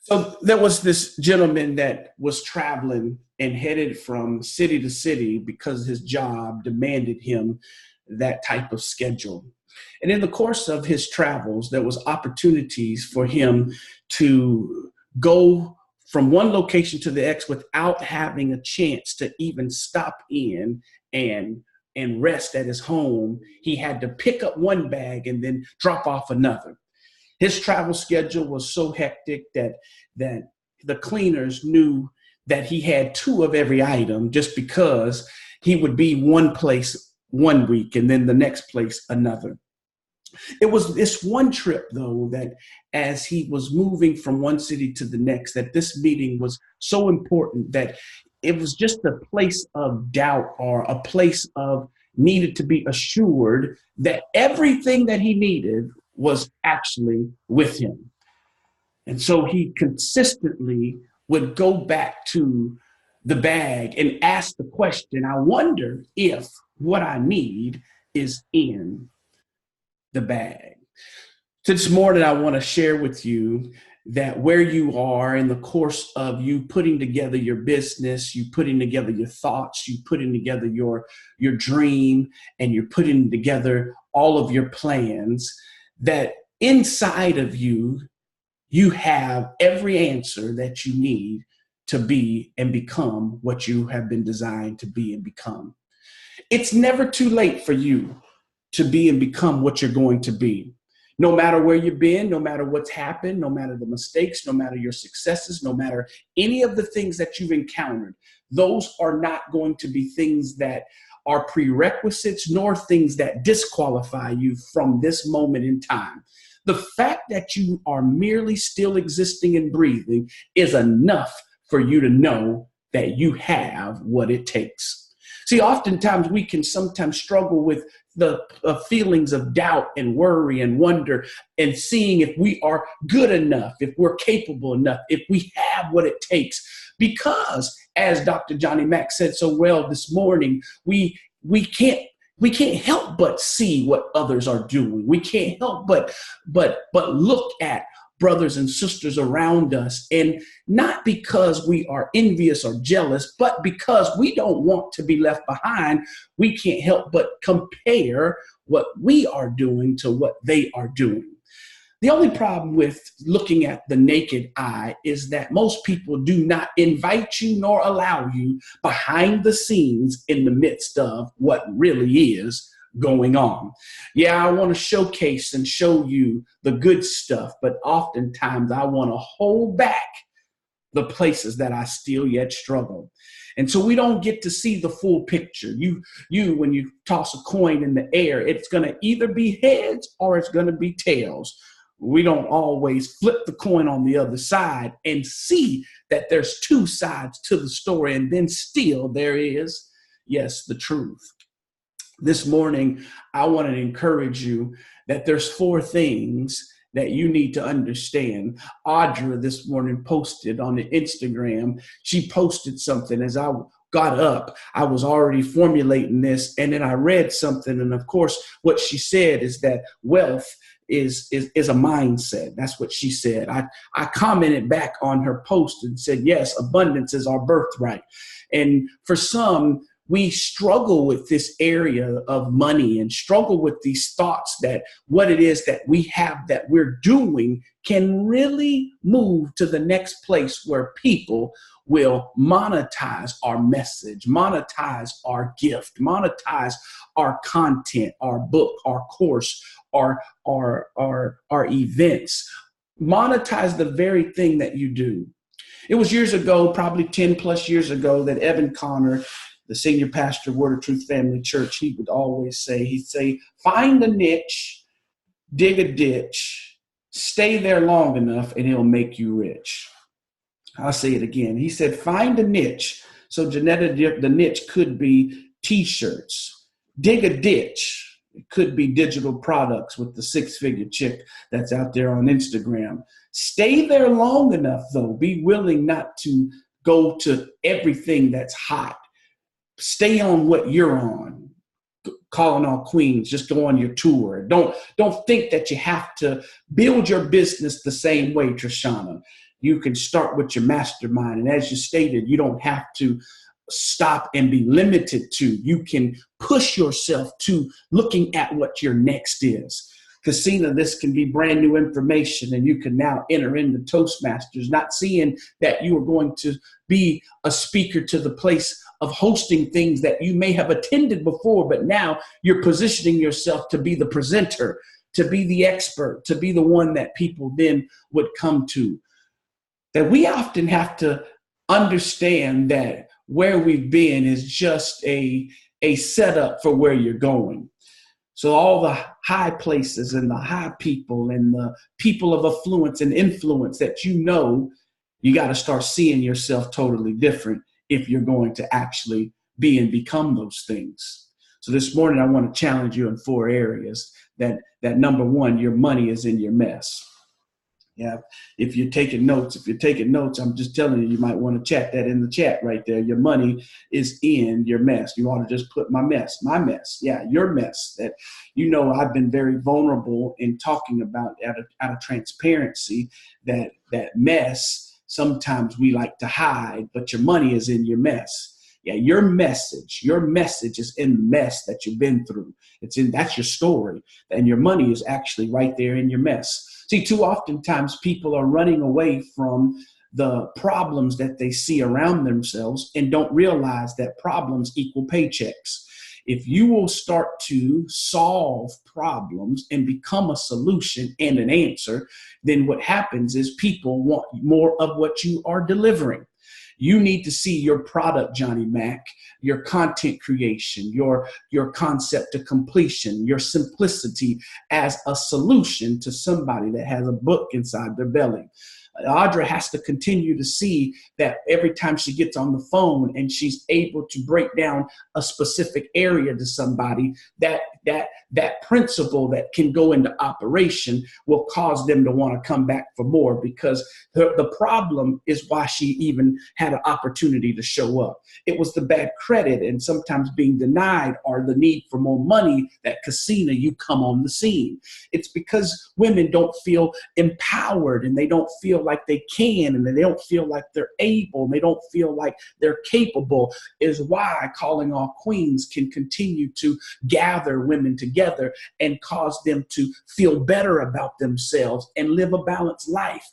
So there was this gentleman that was traveling and headed from city to city because his job demanded him that type of schedule. And in the course of his travels, there was opportunities for him to go from one location to the next without having a chance to even stop in and rest at his home. He had to pick up one bag and then drop off another. His travel schedule was so hectic that the cleaners knew that he had two of every item just because he would be one place one week and then the next place another. It was this one trip, though, that as he was moving from one city to the next, that this meeting was so important that it was just a place of doubt or a place of needed to be assured that everything that he needed was actually with him. And so he consistently would go back to the bag and ask the question, I wonder if what I need is in the bag. This morning, I want to share with you that where you are in the course of you putting together your business, you putting together your thoughts, you putting together your dream, and you're putting together all of your plans, that inside of you, you have every answer that you need to be and become what you have been designed to be and become. It's never too late for you to be and become what you're going to be. No matter where you've been, no matter what's happened, no matter the mistakes, no matter your successes, no matter any of the things that you've encountered, those are not going to be things that are prerequisites nor things that disqualify you from this moment in time. The fact that you are merely still existing and breathing is enough for you to know that you have what it takes. See, oftentimes we can sometimes struggle with the feelings of doubt and worry and wonder and seeing if we are good enough, if we're capable enough, if we have what it takes. Because, as Dr. Johnny Mack said so well this morning, we can't help but see what others are doing. We can't help but look at brothers and sisters around us, and not because we are envious or jealous, but because we don't want to be left behind. We can't help but compare what we are doing to what they are doing. The only problem with looking at the naked eye is that most people do not invite you nor allow you behind the scenes in the midst of what really is going on. Yeah, I want to showcase and show you the good stuff, but oftentimes I want to hold back the places that I still yet struggle. And so we don't get to see the full picture. When you toss a coin in the air, it's going to either be heads or it's going to be tails. We don't always flip the coin on the other side and see that there's two sides to the story, and then still there is, yes, the truth. This morning, I want to encourage you that there's four things that you need to understand. Audra this morning posted on the Instagram. She posted something as I got up. I was already formulating this, and then I read something. And of course, what she said is that wealth is a mindset. That's what she said. I commented back on her post and said, yes, abundance is our birthright. And for some, we struggle with this area of money and struggle with these thoughts that what it is that we have that we're doing can really move to the next place where people will monetize our message, monetize our gift, monetize our content, our book, our course, our events, monetize the very thing that you do. It was years ago, probably 10 plus years ago, that Evan Connor, the senior pastor of Word of Truth Family Church, he would always say, he'd say, find a niche, dig a ditch, stay there long enough, and he'll make you rich. I'll say it again. He said, find a niche. So Janetta, the niche could be T-shirts. Dig a ditch. It could be digital products with the six-figure chick that's out there on Instagram. Stay there long enough, though. Be willing not to go to everything that's hot. Stay on what you're on. Calling all queens, just go on your tour. Don't think that you have to build your business the same way, Trishana. You can start with your mastermind. And as you stated, you don't have to stop and be limited to. You can push yourself to looking at what your next is. Casina, this can be brand new information, and you can now enter into Toastmasters, not seeing that you are going to be a speaker to the place of hosting things that you may have attended before, but now you're positioning yourself to be the presenter, to be the expert, to be the one that people then would come to. That we often have to understand that where we've been is just a setup for where you're going. So all the high places and the high people and the people of affluence and influence that you got to start seeing yourself totally different if you're going to actually be and become those things. So this morning, I want to challenge you in 4 areas that number one, your money is in your mess. Yeah, if you're taking notes, I'm just telling you, you might want to chat that in the chat right there. Your money is in your mess. You ought to just put my mess. Yeah, your mess. That, I've been very vulnerable in talking about out of transparency that mess. Sometimes we like to hide, but your money is in your mess. Yeah, your message is in the mess that you've been through. That's your story, and your money is actually right there in your mess. See, too oftentimes people are running away from the problems that they see around themselves and don't realize that problems equal paychecks. If you will start to solve problems and become a solution and an answer, then what happens is people want more of what you are delivering. You need to see your product, Johnny Mac, your content creation, your concept to completion, your simplicity as a solution to somebody that has a book inside their belly. Audra has to continue to see that every time she gets on the phone and she's able to break down a specific area to somebody, that principle that can go into operation will cause them to want to come back for more, because the problem is why she even had an opportunity to show up. It was the bad credit and sometimes being denied or the need for more money that Casina, you come on the scene. It's because women don't feel empowered and they don't feel like they can, and they don't feel like they're able, and they don't feel like they're capable, is why Calling All Queens can continue to gather women together and cause them to feel better about themselves and live a balanced life.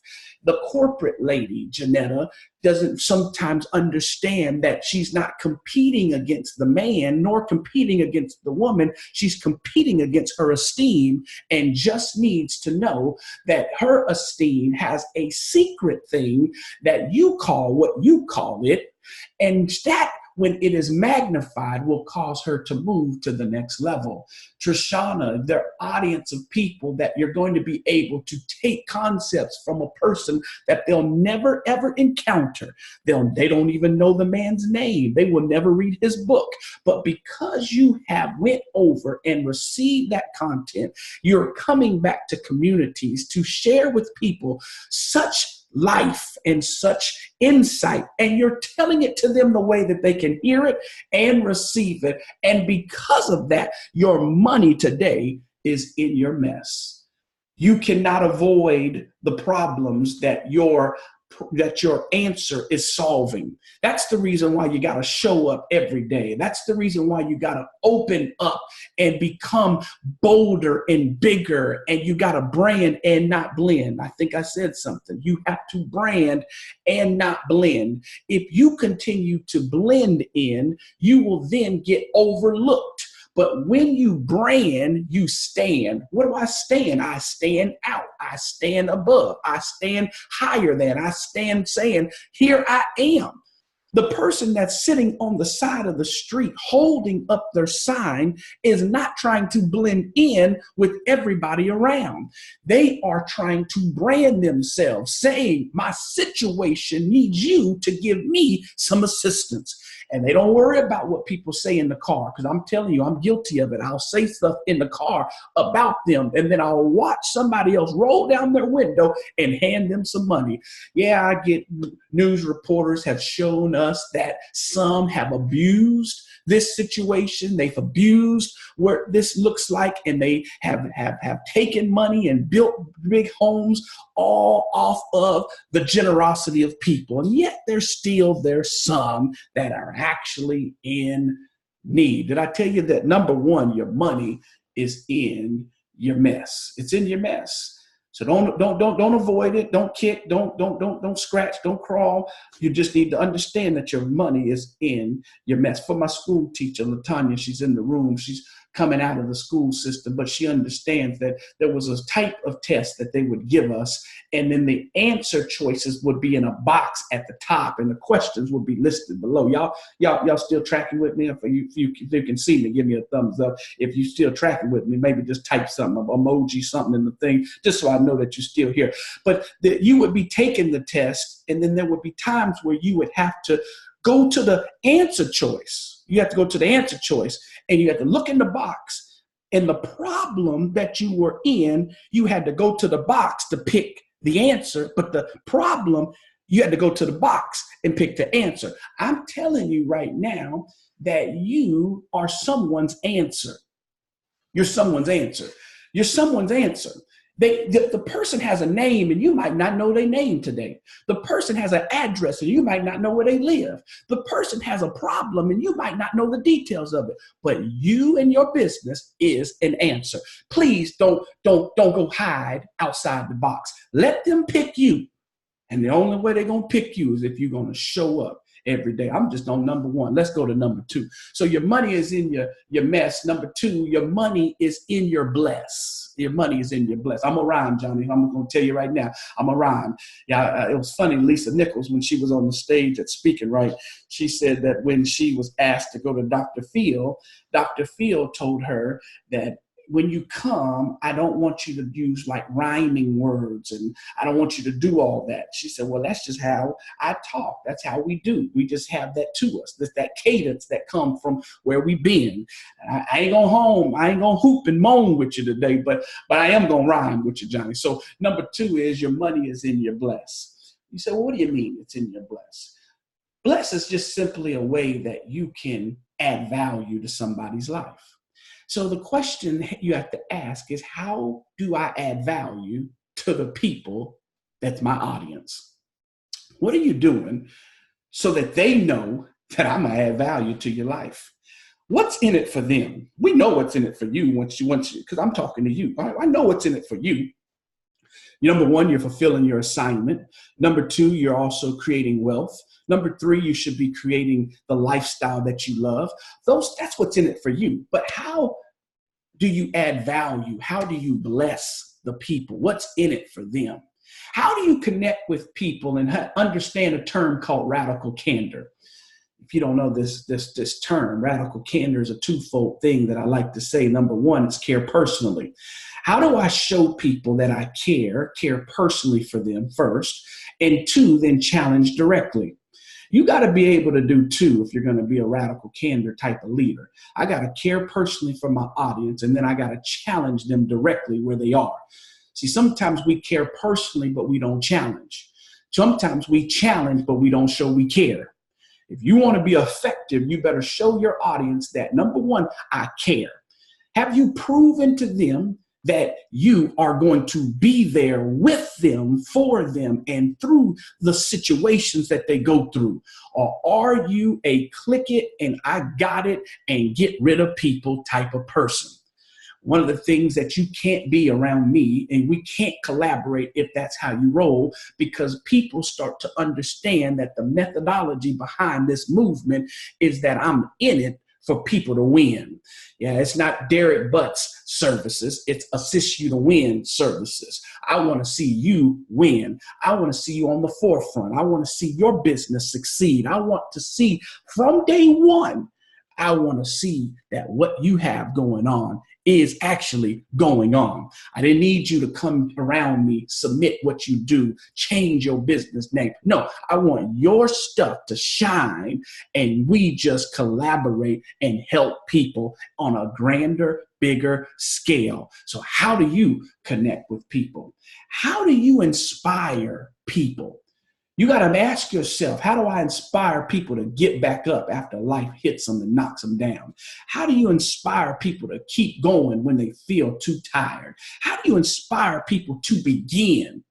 The corporate lady, Janetta, doesn't sometimes understand that she's not competing against the man nor competing against the woman. She's competing against her esteem, and just needs to know that her esteem has a secret thing that you call what you call it, and that when it is magnified will cause her to move to the next level. Trishana, their audience of people that you're going to be able to take concepts from a person that they'll never ever encounter. They don't even know the man's name. They will never read his book. But because you have went over and received that content, you're coming back to communities to share with people such life and such insight, and you're telling it to them the way that they can hear it and receive it. And because of that, your money today is in your mess. You cannot avoid the problems that your answer is solving. That's the reason why you got to show up every day. That's the reason why you got to open up and become bolder and bigger, and you got to brand and not blend. I think I said something. You have to brand and not blend. If you continue to blend in, you will then get overlooked. But when you brand, you stand. What do I stand? I stand out. I stand above. I stand higher than. I stand saying, here I am. The person that's sitting on the side of the street holding up their sign is not trying to blend in with everybody around. They are trying to brand themselves, saying, my situation needs you to give me some assistance. And they don't worry about what people say in the car, because I'm telling you, I'm guilty of it. I'll say stuff in the car about them, and then I'll watch somebody else roll down their window and hand them some money. Yeah, I get news reporters have shown us that some have abused this situation. They've abused what this looks like, and they have taken money and built big homes all off of the generosity of people. And yet there's some that are actually in need. Did I tell you that number one, your money is in your mess? It's in your mess. So don't avoid it. Don't kick. Don't scratch. Don't crawl. You just need to understand that your money is in your mess. For my school teacher, Latanya, she's in the room. She's coming out of the school system, but she understands that there was a type of test that they would give us, and then the answer choices would be in a box at the top, and the questions would be listed below. Y'all still tracking with me? If you can see me, give me a thumbs up. If you still tracking with me, maybe just type something, emoji, something in the thing, just so I know that you're still here. But you would be taking the test, and then there would be times where you would have to go to the answer choice. You have to go to the answer choice, and you have to look in the box. And the problem that you were in, you had to go to the box to pick the answer. But the problem, you had to go to the box and pick the answer. I'm telling you right now that you are someone's answer. You're someone's answer. You're someone's answer. The person has a name, and you might not know their name today. The person has an address, and you might not know where they live. The person has a problem, and you might not know the details of it. But you and your business is an answer. Please don't go hide outside the box. Let them pick you. And the only way they're going to pick you is if you're going to show up every day. I'm just on number one. Let's go to number two. So your money is in your mess. Number two, your money is in your bless. Your money is in your bless. I'm a rhyme, Johnny. I'm going to tell you right now. I'm a rhyme. Yeah, it was funny. Lisa Nichols, when she was on the stage at Speaking Right, she said that when she was asked to go to Dr. Phil told her that when you come, I don't want you to use like rhyming words, and I don't want you to do all that. She said, well, that's just how I talk. That's how we do. We just have that to us. That's that cadence that come from where we been. I ain't going home. I ain't going to hoop and moan with you today, but I am going to rhyme with you, Johnny. So number two is your money is in your bless. You say, well, what do you mean it's in your bless? Bless is just simply a way that you can add value to somebody's life. So the question you have to ask is, how do I add value to the people that's my audience? What are you doing so that they know that I'm going to add value to your life? What's in it for them? We know what's in it for you once you, because I'm talking to you. I know what's in it for you. Number one, you're fulfilling your assignment. Number two, you're also creating wealth. Number three, you should be creating the lifestyle that you love. That's what's in it for you. But how do you add value? How do you bless the people? What's in it for them? How do you connect with people and understand a term called radical candor? If you don't know this term, radical candor is a twofold thing that I like to say. Number one is care personally. How do I show people that I care personally for them first, and two, then challenge directly? You got to be able to do two if you're going to be a radical candor type of leader. I got to care personally for my audience, and then I got to challenge them directly where they are. See, sometimes we care personally, but we don't challenge. Sometimes we challenge, but we don't show we care. If you want to be effective, you better show your audience that, number one, I care. Have you proven to them that you are going to be there with them, for them, and through the situations that they go through? Or are you a click it and I got it and get rid of people type of person? One of the things that you can't be around me, and we can't collaborate if that's how you roll, because people start to understand that the methodology behind this movement is that I'm in it for people to win. Yeah, it's not Derek Butts services. It's assist you to win services. I want to see you win. I want to see you on the forefront. I want to see your business succeed. I want to see from day one, I want to see that what you have going on is actually going on. I didn't need you to come around me, submit what you do, change your business name. No, I want your stuff to shine, and we just collaborate and help people on a grander, bigger scale. So how do you connect with people? How do you inspire people? You got to ask yourself, how do I inspire people to get back up after life hits them and knocks them down? How do you inspire people to keep going when they feel too tired? How do you inspire people to begin?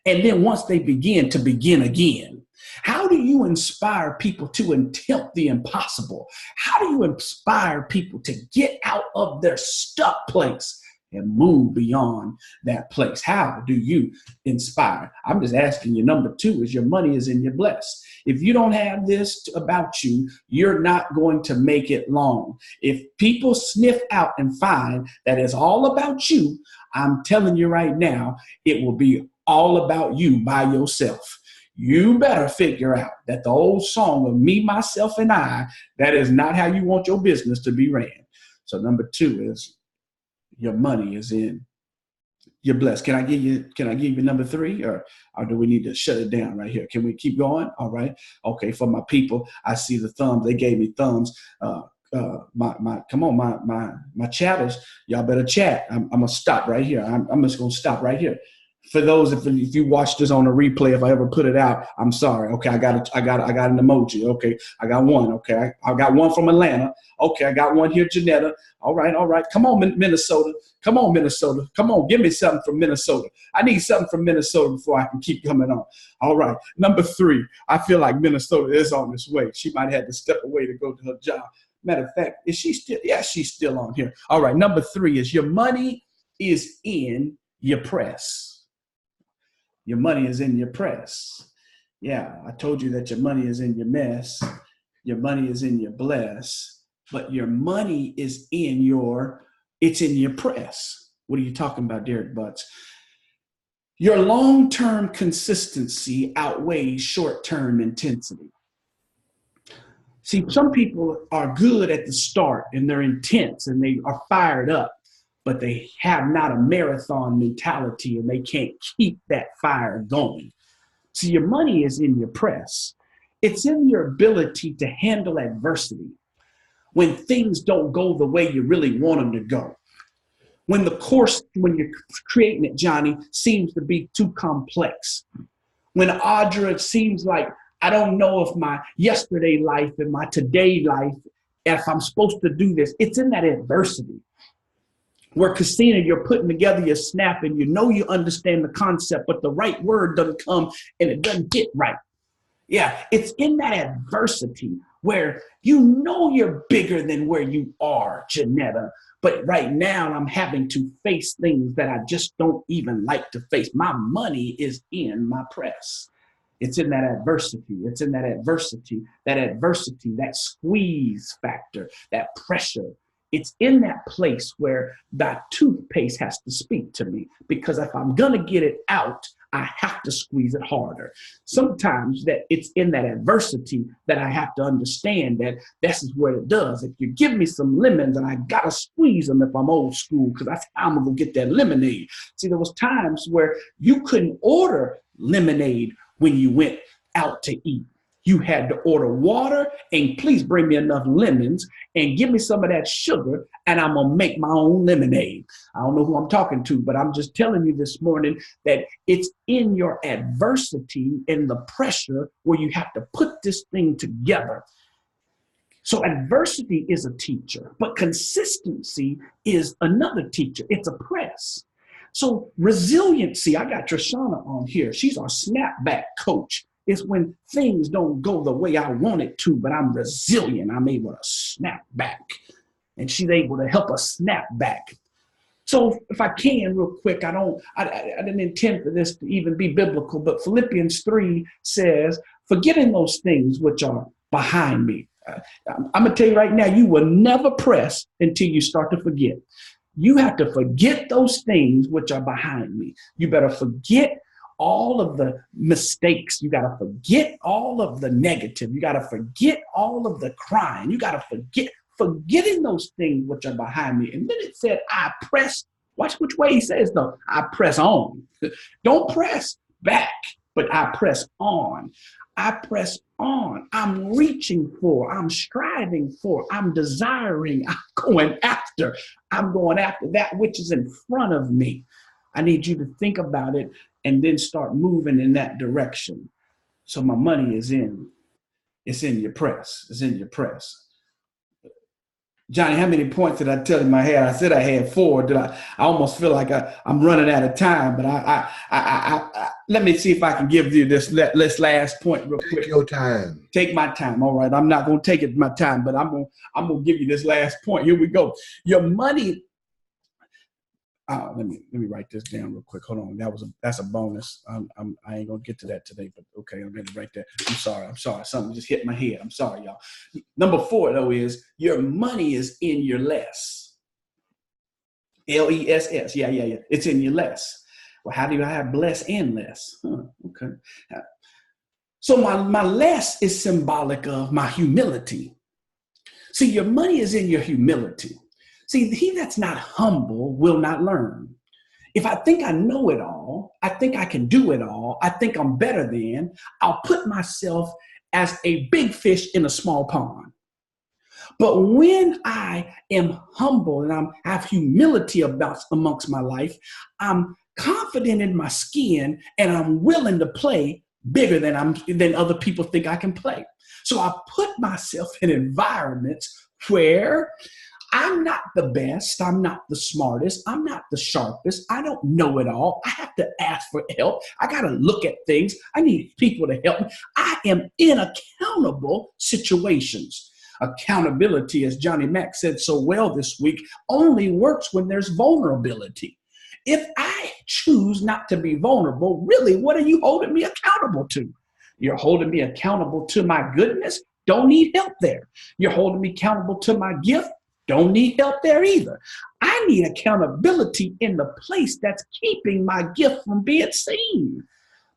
And then once they begin, to begin again. How do you inspire people to attempt the impossible? How do you inspire people to get out of their stuck place and move beyond that place? How do you inspire? I'm just asking you. Number two is your money is in your bless. If you don't have this about you, you're not going to make it long. If people sniff out and find that it's all about you, I'm telling you right now, it will be all about you by yourself. You better figure out that the old song of me, myself, and I, that is not how you want your business to be ran. So number two is your money is in your blessed. Can I give you number three, or do we need to shut it down right here? Can we keep going? All right. Okay. For my people, I see the thumbs. They gave me thumbs. Come on, my chatters. Y'all better chat. I'm gonna stop right here. I'm just gonna stop right here. For those, if you watch this on a replay, if I ever put it out, I'm sorry. Okay, I got an emoji. Okay, I got one. Okay, I got one from Atlanta. Okay, I got one here, Janetta. All right. Come on, Minnesota. Come on, Minnesota. Come on, give me something from Minnesota. I need something from Minnesota before I can keep coming on. All right, number three. I feel like Minnesota is on this way. She might have to step away to go to her job. Matter of fact, is she still? Yeah, she's still on here. All right, number three is your money is in your press. Your money is in your press. Yeah, I told you that your money is in your mess. Your money is in your bless, but your money is in it's in your press. What are you talking about, Derek Butts? Your long-term consistency outweighs short-term intensity. See, some people are good at the start and they're intense and they are fired up, but they have not a marathon mentality and they can't keep that fire going. See, your money is in your press. It's in your ability to handle adversity when things don't go the way you really want them to go. When the course, when you're creating it, Johnny, seems to be too complex. When Audra, it seems like I don't know if my yesterday life and my today life, if I'm supposed to do this. It's in that adversity. Where Christina, you're putting together your snap and you know you understand the concept, but the right word doesn't come and it doesn't hit right. Yeah, it's in that adversity where you know you're bigger than where you are, Janetta. But right now I'm having to face things that I just don't even like to face. My money is in my press. It's in that adversity. It's in that adversity, that squeeze factor, that pressure. It's in that place where that toothpaste has to speak to me, because if I'm going to get it out, I have to squeeze it harder. Sometimes that it's in that adversity that I have to understand that this is what it does. If you give me some lemons and I got to squeeze them if I'm old school, because that's how I'm going to get that lemonade. See, there was times where you couldn't order lemonade when you went out to eat. You had to order water and please bring me enough lemons and give me some of that sugar and I'm going to make my own lemonade. I don't know who I'm talking to, but I'm just telling you this morning that it's in your adversity and the pressure where you have to put this thing together. So adversity is a teacher, but consistency is another teacher. It's a press. So resiliency, I got Trishana on here. She's our snapback coach. It's when things don't go the way I want it to, but I'm resilient. I'm able to snap back. And she's able to help us snap back. So if I can, real quick, I didn't intend for this to even be biblical, but Philippians 3 says, forgetting those things which are behind me. I'm going to tell you right now, you will never press until you start to forget. You have to forget those things which are behind me. You better forget all of the mistakes. You got to forget all of the negative. You got to forget all of the crying. You got to forgetting those things which are behind me. And then it said, I press. Watch which way he says though. I press on. Don't press back, but I press on. I press on. I'm reaching for, I'm striving for, I'm desiring, I'm going after that which is in front of me. I need you to think about it and then start moving in that direction. So my money is it's in your press. It's in your press. Johnny, how many points did I tell him I had? I said I had 4. I almost feel like I'm running out of time, but let me see if I can give you this last point real quick. Take your time. Take my time. All right. I'm not going to take it my time, but I'm going to give you this last point. Here we go. Your money. Let me write this down real quick. Hold on. That's a bonus. I ain't gonna get to that today, but okay, I'm gonna write that. I'm sorry. Something just hit my head. I'm sorry, y'all. Number 4 though is your money is in your less. LESS. Yeah. It's in your less. Well, how do I have bless and less? Okay. So my less is symbolic of my humility. See, your money is in your humility. See, he that's not humble will not learn. If I think I know it all, I think I can do it all, I think I'm better than, I'll put myself as a big fish in a small pond. But when I am humble and I have humility amongst my life, I'm confident in my skin and I'm willing to play bigger than other people think I can play. So I put myself in environments where I'm not the best. I'm not the smartest. I'm not the sharpest. I don't know it all. I have to ask for help. I got to look at things. I need people to help me. I am in accountable situations. Accountability, as Johnny Mack said so well this week, only works when there's vulnerability. If I choose not to be vulnerable, really, what are you holding me accountable to? You're holding me accountable to my goodness. Don't need help there. You're holding me accountable to my gift. Don't need help there either. I need accountability in the place that's keeping my gift from being seen.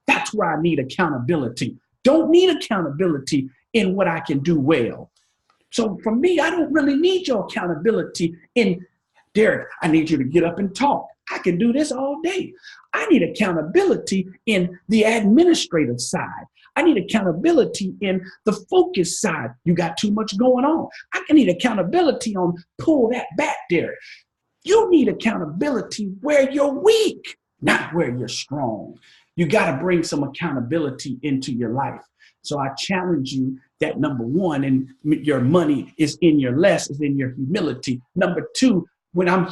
That's where I need accountability. Don't need accountability in what I can do well. So for me, I don't really need your accountability in, Derek, I need you to get up and talk. I can do this all day. I need accountability in the administrative side. I need accountability in the focus side. You got too much going on. I need accountability on pull that back, Derek. You need accountability where you're weak, not where you're strong. You got to bring some accountability into your life. So I challenge you that number 1, and your money is in your less, is in your humility. Number 2, when I'm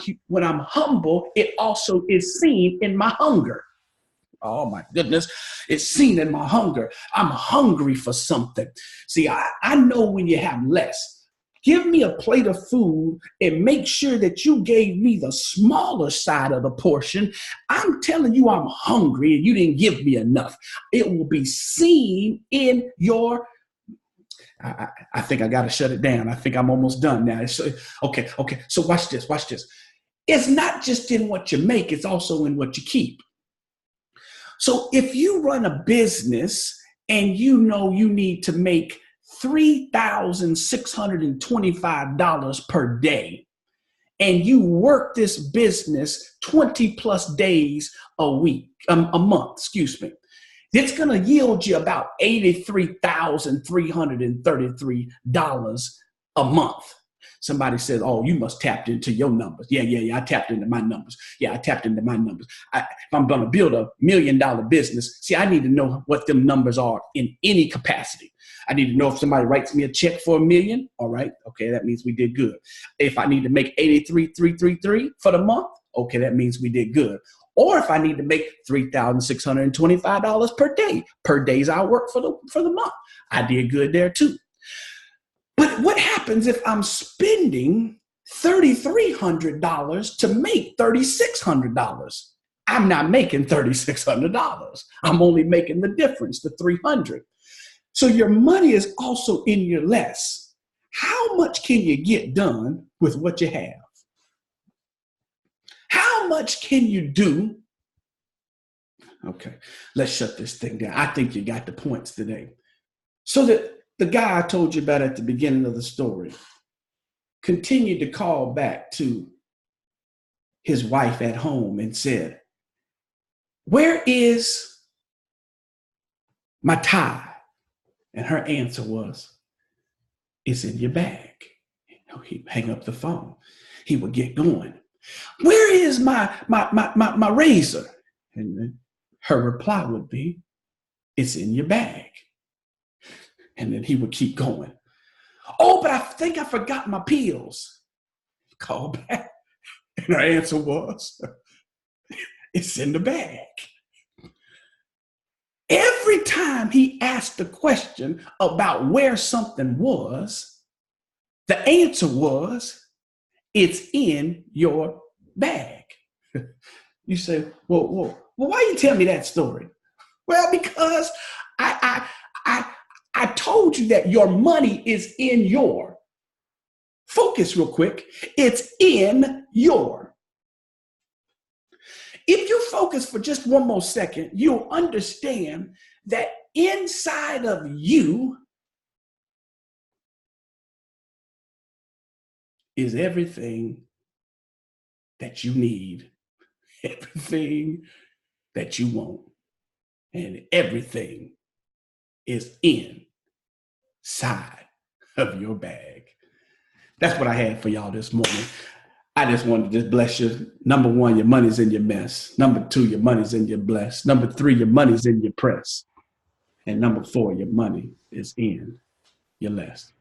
humble, it also is seen in my hunger. Oh my goodness, it's seen in my hunger. I'm hungry for something. See, I know when you have less. Give me a plate of food and make sure that you gave me the smaller side of the portion. I'm telling you I'm hungry and you didn't give me enough. It will be seen in your I think I got to shut it down. I think I'm almost done now. Okay. So watch this. It's not just in what you make, it's also in what you keep. So if you run a business and you know you need to make $3,625 per day, and you work this business 20 plus days a month, it's going to yield you about $83,333 a month. Somebody says, oh, you must tapped into your numbers. Yeah. I tapped into my numbers. If I'm going to build $1 million business, see, I need to know what them numbers are in any capacity. I need to know if somebody writes me a check for $1 million. All right. Okay. That means we did good. If I need to make 83,333 for the month, okay, that means we did good. Or if I need to make $3,625 per day's our work for the month, I did good there too. But what happens if I'm spending $3,300 to make $3,600? I'm not making $3,600. I'm only making the difference, the $300. So your money is also in your less. How much can you get done with what you have? How much can you do? Okay, let's shut this thing down. I think you got the points today. So that the guy I told you about at the beginning of the story continued to call back to his wife at home and said, where is my tie? And her answer was, it's in your bag. He'd hang up the phone. He would get going. Where is my razor? And her reply would be, it's in your bag. And then he would keep going. Oh, but I think I forgot my pills. Call back. And her answer was, it's in the bag. Every time he asked the question about where something was, the answer was, it's in your bag. You say, well, why you tell me that story? Well, because I told you that your money is in your. Focus real quick. It's in your. If you focus for just one more second, you'll understand that inside of you is everything that you need, everything that you want, and everything is inside of your bag. That's what I had for y'all this morning. I just wanted to just bless you. Number one, your money's in your mess. Number two, your money's in your bless. Number three, your money's in your press. And number four, your money is in your less.